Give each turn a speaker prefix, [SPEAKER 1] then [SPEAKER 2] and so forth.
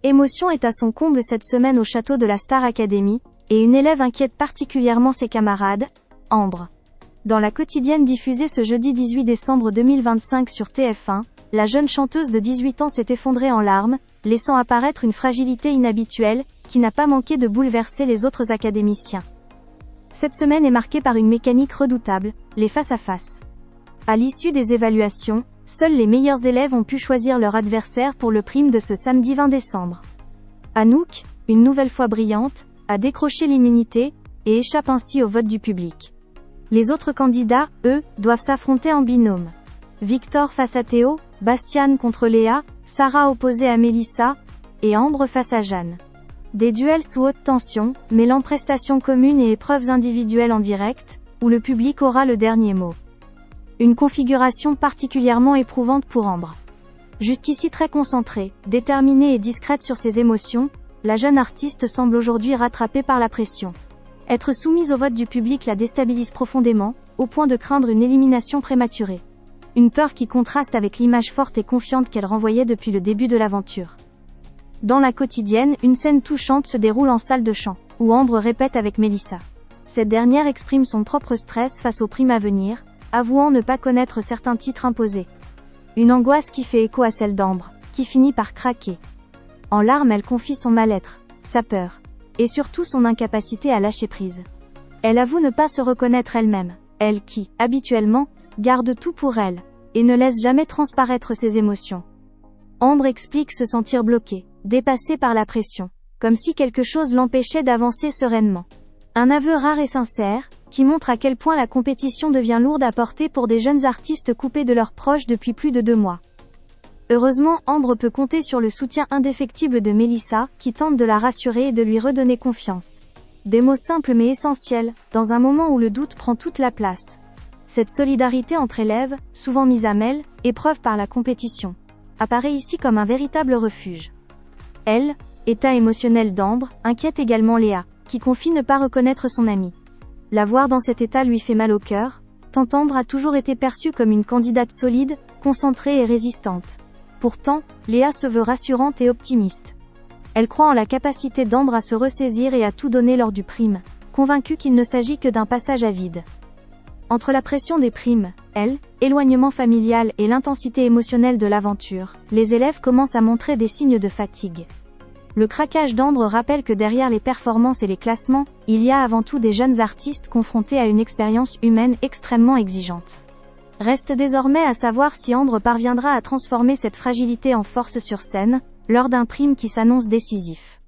[SPEAKER 1] Émotion est à son comble cette semaine au château de la Star Academy, et une élève inquiète particulièrement ses camarades, Ambre. Dans la quotidienne diffusée ce jeudi 18 décembre 2025 sur TF1, la jeune chanteuse de 18 ans s'est effondrée en larmes, laissant apparaître une fragilité inhabituelle, qui n'a pas manqué de bouleverser les autres académiciens. Cette semaine est marquée par une mécanique redoutable, les face-à-face. À l'issue des évaluations, seuls les meilleurs élèves ont pu choisir leur adversaire pour le prime de ce samedi 20 décembre. Anouk, une nouvelle fois brillante, a décroché l'immunité, et échappe ainsi au vote du public. Les autres candidats, eux, doivent s'affronter en binôme. Victor face à Théo, Bastiane contre Léa, Sarah opposée à Mélissa, et Ambre face à Jeanne. Des duels sous haute tension, mêlant prestations communes et épreuves individuelles en direct, où le public aura le dernier mot. Une configuration particulièrement éprouvante pour Ambre. Jusqu'ici très concentrée, déterminée et discrète sur ses émotions, la jeune artiste semble aujourd'hui rattrapée par la pression. Être soumise au vote du public la déstabilise profondément, au point de craindre une élimination prématurée. Une peur qui contraste avec l'image forte et confiante qu'elle renvoyait depuis le début de l'aventure. Dans la quotidienne, une scène touchante se déroule en salle de chant, où Ambre répète avec Mélissa. Cette dernière exprime son propre stress face aux primes à venir, avouant ne pas connaître certains titres imposés. Une angoisse qui fait écho à celle d'Ambre, qui finit par craquer. En larmes, elle confie son mal-être, sa peur, et surtout son incapacité à lâcher prise. Elle avoue ne pas se reconnaître elle-même, elle qui, habituellement, garde tout pour elle, et ne laisse jamais transparaître ses émotions. Ambre explique se sentir bloquée, dépassée par la pression, comme si quelque chose l'empêchait d'avancer sereinement. Un aveu rare et sincère, qui montre à quel point la compétition devient lourde à porter pour des jeunes artistes coupés de leurs proches depuis plus de 2 mois. Heureusement, Ambre peut compter sur le soutien indéfectible de Mélissa, qui tente de la rassurer et de lui redonner confiance. Des mots simples mais essentiels, dans un moment où le doute prend toute la place. Cette solidarité entre élèves, souvent mise à mal, épreuve par la compétition, apparaît ici comme un véritable refuge. État émotionnel d'Ambre, inquiète également Léa, qui confie ne pas reconnaître son amie. La voir dans cet état lui fait mal au cœur, tant Ambre a toujours été perçue comme une candidate solide, concentrée et résistante. Pourtant, Léa se veut rassurante et optimiste. Elle croit en la capacité d'Ambre à se ressaisir et à tout donner lors du prime, convaincue qu'il ne s'agit que d'un passage à vide. Entre la pression des primes, éloignement familial et l'intensité émotionnelle de l'aventure, les élèves commencent à montrer des signes de fatigue. Le craquage d'Ambre rappelle que derrière les performances et les classements, il y a avant tout des jeunes artistes confrontés à une expérience humaine extrêmement exigeante. Reste désormais à savoir si Ambre parviendra à transformer cette fragilité en force sur scène, lors d'un prime qui s'annonce décisif.